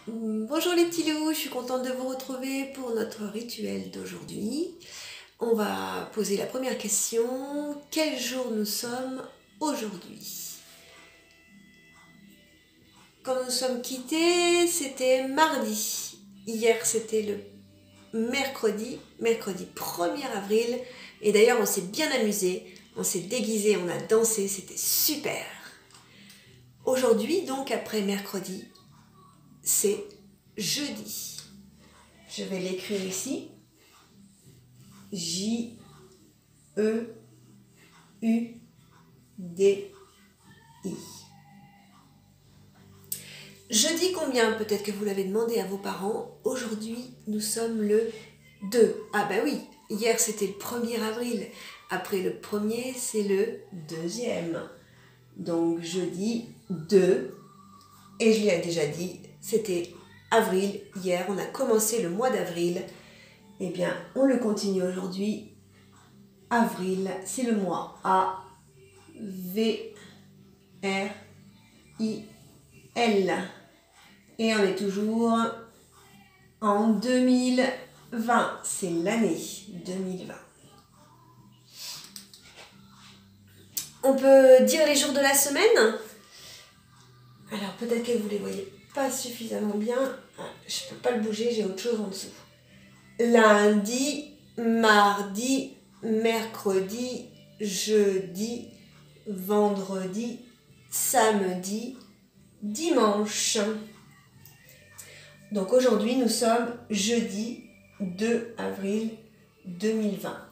Bonjour les petits loups, je suis contente de vous retrouver pour notre rituel d'aujourd'hui. On va poser la première question. Quel jour nous sommes aujourd'hui? Quand nous sommes quittés, c'était mardi. Hier, c'était le mercredi 1er avril. Et d'ailleurs, on s'est bien amusé, on s'est déguisé, on a dansé, c'était super. Aujourd'hui, donc après mercredi, c'est jeudi. Je vais l'écrire ici. J-E-U-D-I. Jeudi combien? Peut-être que vous l'avez demandé à vos parents. Aujourd'hui, nous sommes le 2. Ah ben oui, hier c'était le 1er avril. Après le 1er, c'est le 2e. Donc jeudi 2. Et je l'ai déjà dit, c'était avril. Hier, on a commencé le mois d'avril. Eh bien, on le continue aujourd'hui. Avril, c'est le mois A-V-R-I-L. Et on est toujours en 2020. C'est l'année 2020. On peut dire les jours de la semaine. Alors, peut-être que vous ne les voyez pas suffisamment bien. Je ne peux pas le bouger, j'ai autre chose en dessous. Lundi, mardi, mercredi, jeudi, vendredi, samedi, dimanche. Donc aujourd'hui, nous sommes jeudi 2 avril 2020.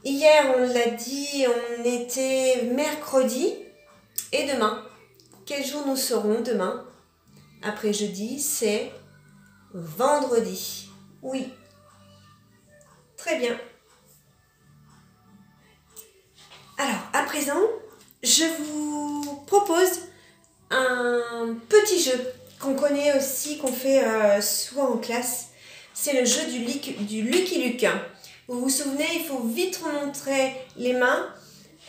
Hier, on l'a dit, on était mercredi. Et demain, quel jour nous serons demain? Après jeudi, c'est vendredi. Oui. Très bien. Alors, à présent, je vous propose un petit jeu qu'on connaît aussi, qu'on fait souvent en classe. C'est le jeu du Lucky Luke. Vous vous souvenez, il faut vite remontrer les mains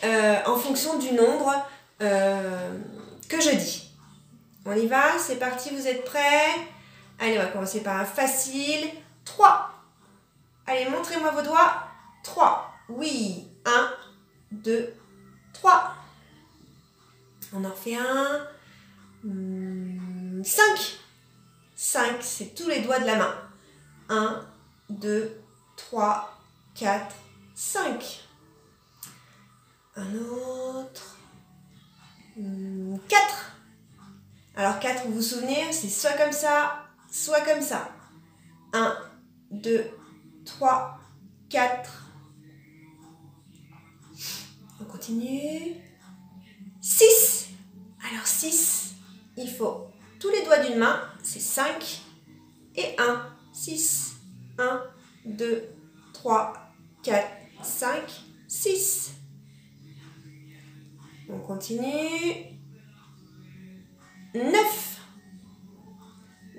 en fonction du nombre que je dis. On y va, c'est parti, vous êtes prêts? Allez, on va commencer par un facile. 3. Allez, montrez-moi vos doigts. 3. Oui. 1, 2, 3. On en refait un. 5. 5, c'est tous les doigts de la main. 1, 2, 3, 4, 5. Un autre. 4. Alors 4, vous vous souvenez, c'est soit comme ça, soit comme ça. 1, 2, 3, 4. On continue. 6. Alors 6, il faut tous les doigts d'une main, c'est 5 et 1. 6. 1, 2, 3, 4, 5, 6. On continue. 9.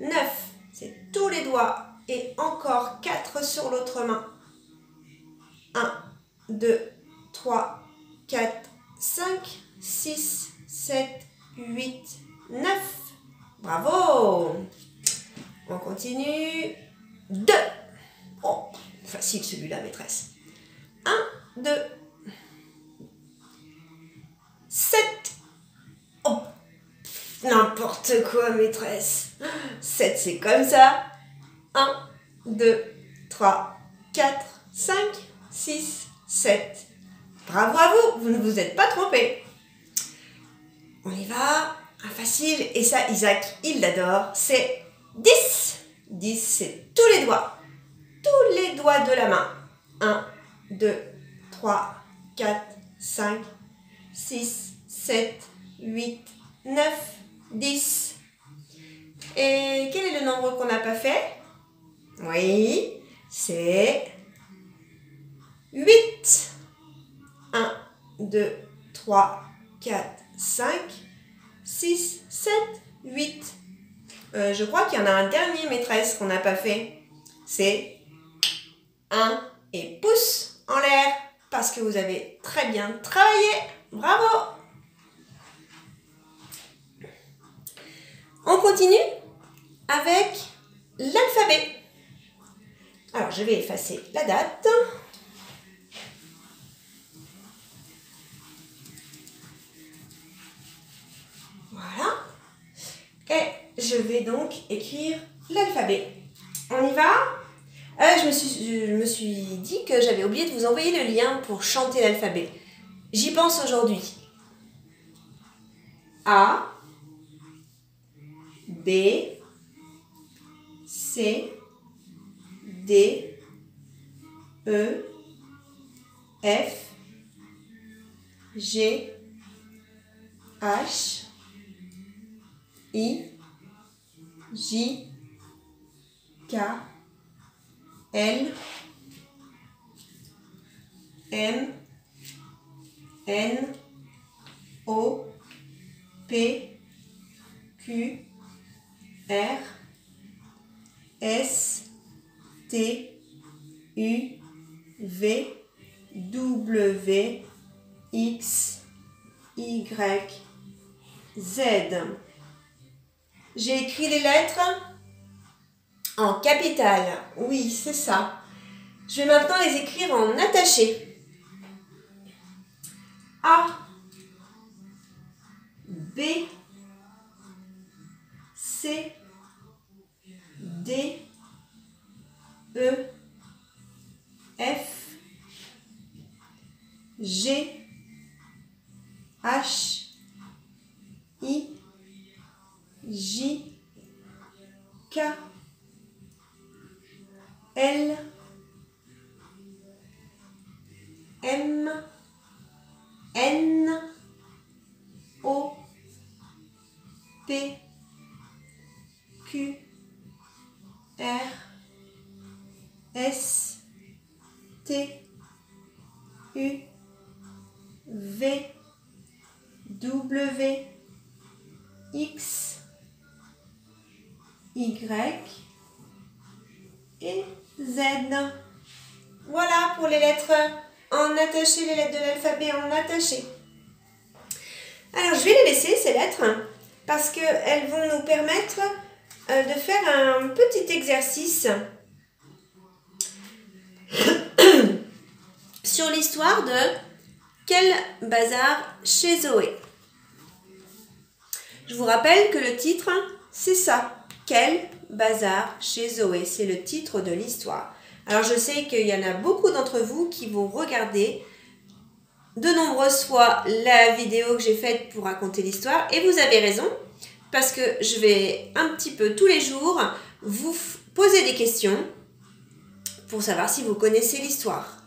9, c'est tous les doigts et encore 4 sur l'autre main. 1, 2, 3, 4, 5, 6, 7, 8, 9. Bravo! On continue. 2. Oh, facile celui-là, maîtresse. 1, 2, 7. Oh, n'importe quoi, maîtresse. 7, c'est comme ça. 1, 2, 3, 4, 5, 6, 7. Bravo à vous, vous ne vous êtes pas trompé. On y va, un facile, et ça, Isaac, il l'adore, c'est 10. 10, c'est tous les doigts. Tous les doigts de la main. 1, 2, 3, 4, 5, 6, 7, 8, 9, 10. Et quel est le nombre qu'on n'a pas fait? Oui, c'est 8. 1, 2, 3, 4, 5, 6, 7, 8. Je crois qu'il y en a un dernier, maîtresse, qu'on n'a pas fait. C'est 1 et pouce en l'air. Parce que vous avez très bien travaillé. Bravo! On continue? avec l'alphabet. Alors, je vais effacer la date. Voilà. Et je vais donc écrire l'alphabet. On y va? Je me suis dit que j'avais oublié de vous envoyer le lien pour chanter l'alphabet. J'y pense aujourd'hui. A, B, C, D, E, F, G, H, I, J, K, L, M, N, O, P, Q, R, S, T, U, V, W, X, Y, Z. J'ai écrit les lettres en capitale. Oui, c'est ça. Je vais maintenant les écrire en attaché. A, B, C, D, E, F, G, H, I, J, K, L, M, N, O, P, Q, R, S, T, U, V, W, X, Y et Z. Voilà pour les lettres en attaché, les lettres de l'alphabet en attaché. Alors, je vais les laisser, ces lettres, parce qu'elles vont nous permettre de faire un petit exercice sur l'histoire de Quel bazar chez Zoé. Je vous rappelle que le titre, c'est ça. Quel bazar chez Zoé. C'est le titre de l'histoire. Alors, je sais qu'il y en a beaucoup d'entre vous qui vont regarder de nombreuses fois la vidéo que j'ai faite pour raconter l'histoire. Et vous avez raison, parce que je vais un petit peu tous les jours vous poser des questions pour savoir si vous connaissez l'histoire.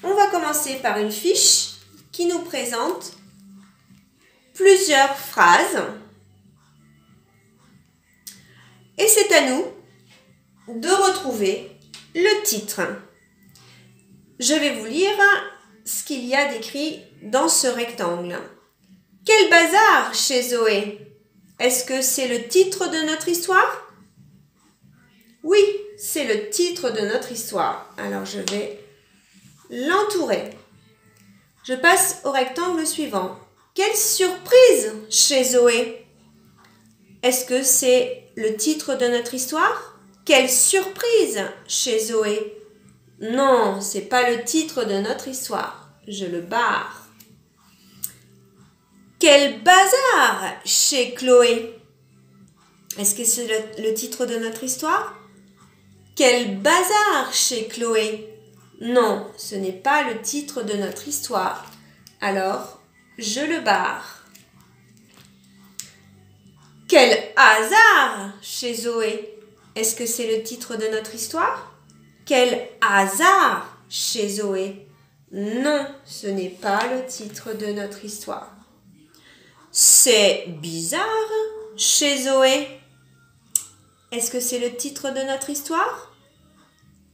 On va commencer par une fiche qui nous présente plusieurs phrases. Et c'est à nous de retrouver le titre. Je vais vous lire ce qu'il y a d'écrit dans ce rectangle. Quel bazar chez Zoé? Est-ce que c'est le titre de notre histoire? Oui, c'est le titre de notre histoire. Alors je vais l'entourer. Je passe au rectangle suivant. Quelle surprise chez Zoé! Est-ce que c'est le titre de notre histoire? Quelle surprise chez Zoé! Non, c'est pas le titre de notre histoire. Je le barre. Quel bazar chez Chloé! Est-ce que c'est le titre de notre histoire? Quel bazar chez Chloé! Non, ce n'est pas le titre de notre histoire. Alors, je le barre. Quel hasard chez Zoé! Est-ce que c'est le titre de notre histoire? Quel hasard chez Zoé! Non, ce n'est pas le titre de notre histoire. C'est bizarre chez Zoé. Est-ce que c'est le titre de notre histoire?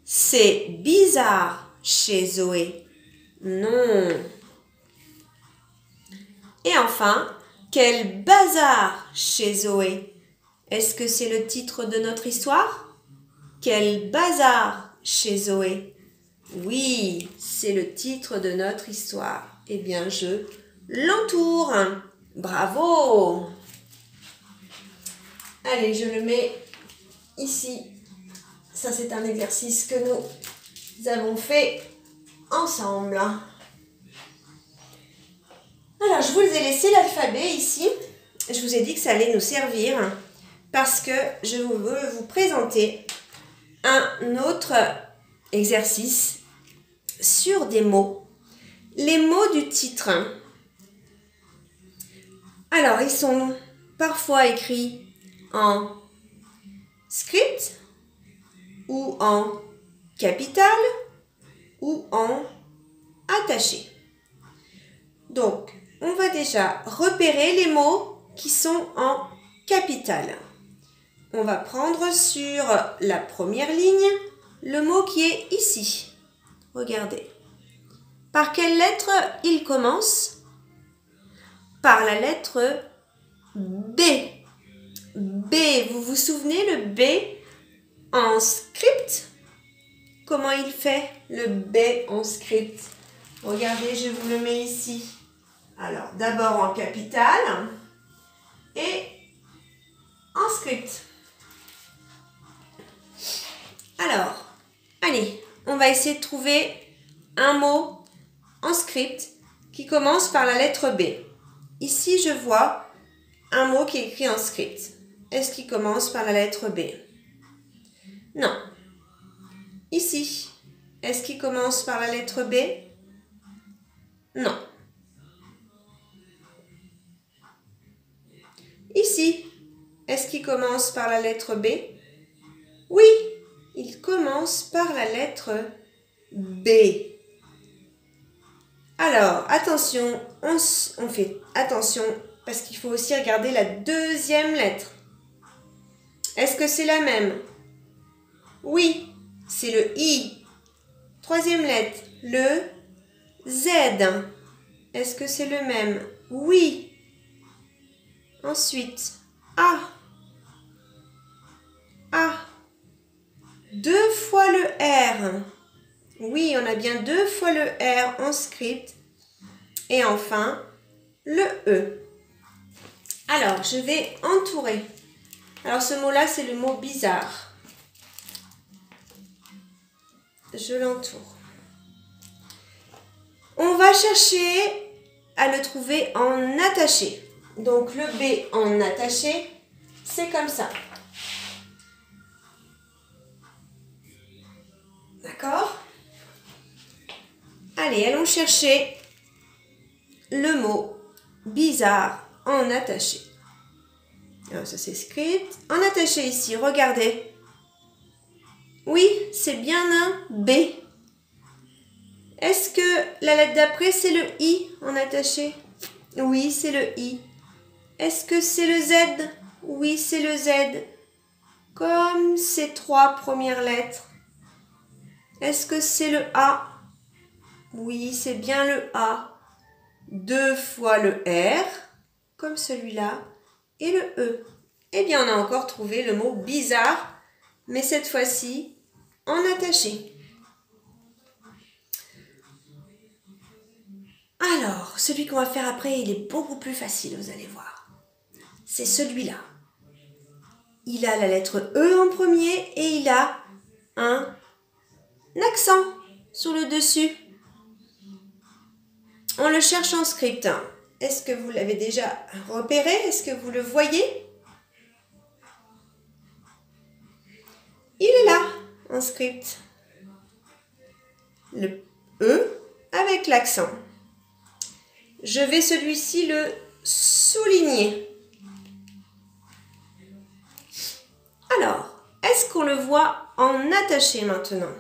C'est bizarre chez Zoé. Non. Et enfin, quel bazar chez Zoé. Est-ce que c'est le titre de notre histoire? Quel bazar chez Zoé. Oui, c'est le titre de notre histoire. Eh bien, je l'entoure. Bravo! Allez, je le mets ici. Ça, c'est un exercice que nous avons fait ensemble. Alors, je vous ai laissé l'alphabet ici. Je vous ai dit que ça allait nous servir parce que je veux vous présenter un autre exercice sur des mots. Les mots du titre. Alors, ils sont parfois écrits en script ou en capital ou en attaché. Donc, on va déjà repérer les mots qui sont en capital. On va prendre sur la première ligne le mot qui est ici. Regardez. Par quelle lettre il commence? Par la lettre B. B, vous vous souvenez le B en script? Comment il fait le B en script? Regardez, je vous le mets ici. Alors, d'abord en capital et en script. Alors, allez, on va essayer de trouver un mot en script qui commence par la lettre B. Ici, je vois un mot qui est écrit en script. Est-ce qu'il commence par la lettre B? Non. Ici, est-ce qu'il commence par la lettre B? Non. Ici, est-ce qu'il commence par la lettre B? Oui, il commence par la lettre B. Alors, attention, on fait attention parce qu'il faut aussi regarder la deuxième lettre. Est-ce que c'est la même? Oui, c'est le I. Troisième lettre, le Z. Est-ce que c'est le même? Oui. Ensuite, A. A. Deux fois le R. Oui, on a bien deux fois le R en script. Et enfin, le E. Alors, je vais entourer. Alors, ce mot-là, c'est le mot bizarre. Je l'entoure. On va chercher à le trouver en attaché. Donc, le B en attaché, c'est comme ça. D'accord? Allez, allons chercher le mot bizarre en attaché. Alors, ça c'est script. En attaché ici, regardez. Oui, c'est bien un B. Est-ce que la lettre d'après, c'est le I en attaché? Oui, c'est le I. Est-ce que c'est le Z? Oui, c'est le Z. Comme ces trois premières lettres. Est-ce que c'est le A? Oui, c'est bien le A. Deux fois le R, comme celui-là, et le E. Eh bien, on a encore trouvé le mot bizarre, mais cette fois-ci en attaché. Alors, celui qu'on va faire après, il est beaucoup plus facile, vous allez voir. C'est celui-là. Il a la lettre E en premier et il a un accent sur le dessus. On le cherche en script. Est-ce que vous l'avez déjà repéré? Est-ce que vous le voyez? Il est là, en script. Le E avec l'accent. Je vais celui-ci le souligner. Alors, est-ce qu'on le voit en attaché maintenant?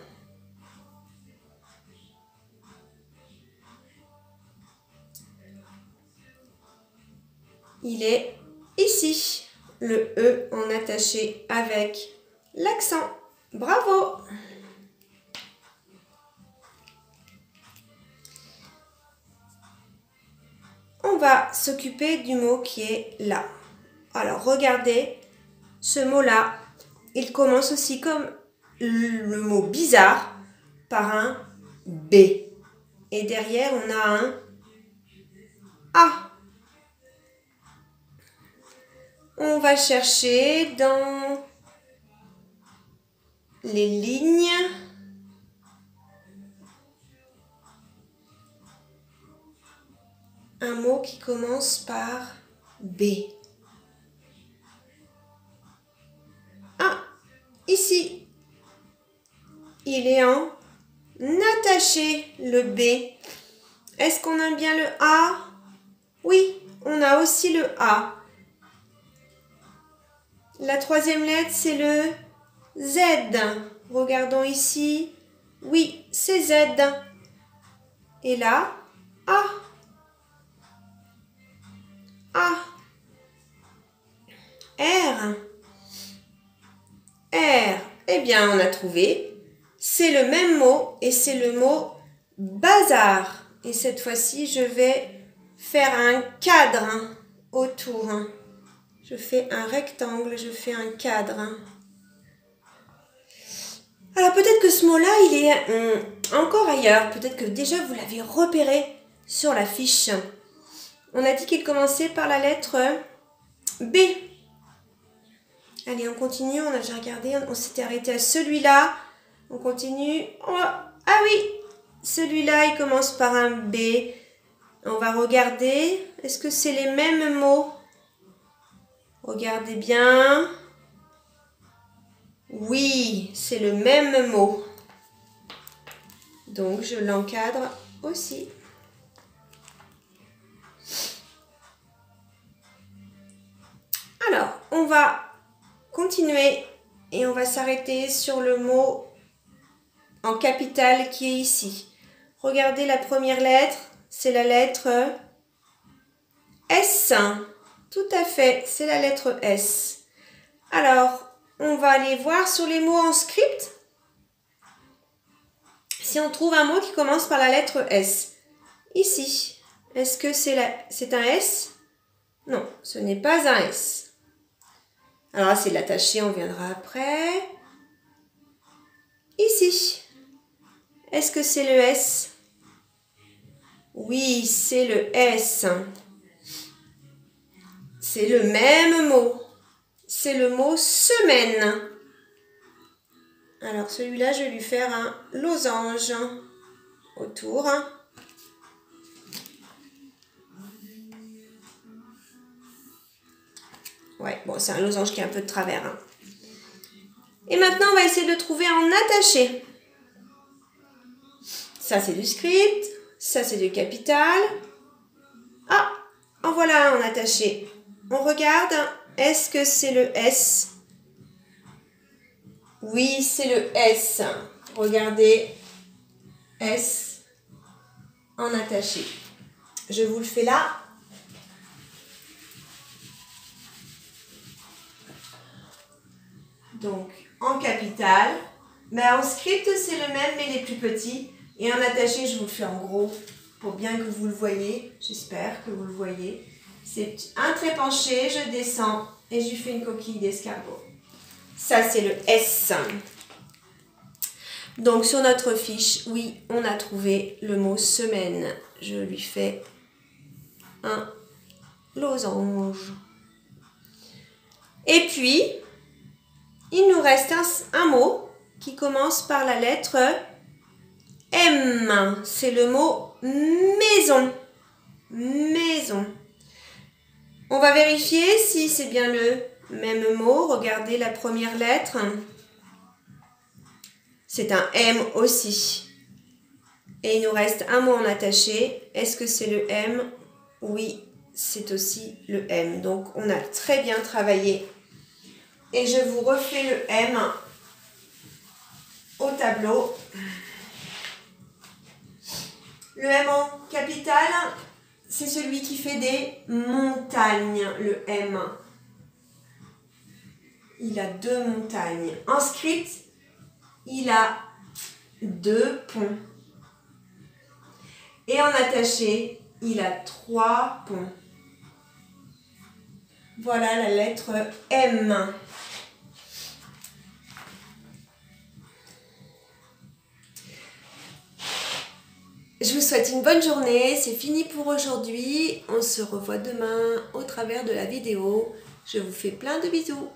Il est ici, le E en attaché avec l'accent. Bravo! On va s'occuper du mot qui est là. Alors, regardez, ce mot-là, il commence aussi comme le mot bizarre par un B. Et derrière, on a un A. on va chercher dans les lignes un mot qui commence par B. Ah, ici, il est en attaché, le B. Est-ce qu'on a bien le A? Oui, on a aussi le A. La troisième lettre, c'est le Z. Regardons ici. Oui, c'est Z. Et là, A. A. R. R. Eh bien, on a trouvé. C'est le même mot et c'est le mot bazar. Et cette fois-ci, je vais faire un cadre autour. Je fais un rectangle, je fais un cadre. Alors peut-être que ce mot-là, il est encore ailleurs. Peut-être que déjà vous l'avez repéré sur la fiche. On a dit qu'il commençait par la lettre B. Allez, on continue. On a déjà regardé. On s'était arrêté à celui-là. On continue. Ah oui, celui-là, il commence par un B. On va regarder. Est-ce que c'est les mêmes mots? Regardez bien. Oui, c'est le même mot. Donc, je l'encadre aussi. Alors, on va continuer et on va s'arrêter sur le mot en capitale qui est ici. Regardez la première lettre, c'est la lettre S. Tout à fait, c'est la lettre S. Alors, on va aller voir sur les mots en script si on trouve un mot qui commence par la lettre S. Ici, est-ce que c'est un S? Non, ce n'est pas un S. Alors là, c'est l'attaché, on viendra après. Ici, est-ce que c'est le S? Oui, c'est le S. C'est le même mot. C'est le mot semaine. Alors celui-là, je vais lui faire un losange autour. Ouais, bon, c'est un losange qui est un peu de travers. Et maintenant, on va essayer de trouver en attaché. Ça, c'est du script. Ça, c'est du capital. Ah, en voilà un en attaché. On regarde. Est-ce que c'est le S? Oui, c'est le S. Regardez. S en attaché. Je vous le fais là. Donc, en capital. Mais en script, c'est le même, mais il est plus petit. Et en attaché, je vous le fais en gros pour bien que vous le voyez. J'espère que vous le voyez. C'est un trait penché, je descends et je lui fais une coquille d'escargot. Ça, c'est le S. Donc, sur notre fiche, oui, on a trouvé le mot semaine. Je lui fais un losange. Et puis, il nous reste un mot qui commence par la lettre M. C'est le mot maison. Maison. On va vérifier si c'est bien le même mot. Regardez la première lettre. C'est un M aussi. Et il nous reste un mot en attaché. Est-ce que c'est le M? Oui, c'est aussi le M. Donc, on a très bien travaillé. Et je vous refais le M au tableau. Le M en capitale, c'est celui qui fait des montagnes, le M. Il a 2 montagnes. En script, il a 2 ponts. Et en attaché, il a 3 ponts. Voilà la lettre M. Je vous souhaite une bonne journée. C'est fini pour aujourd'hui. On se revoit demain au travers de la vidéo. Je vous fais plein de bisous.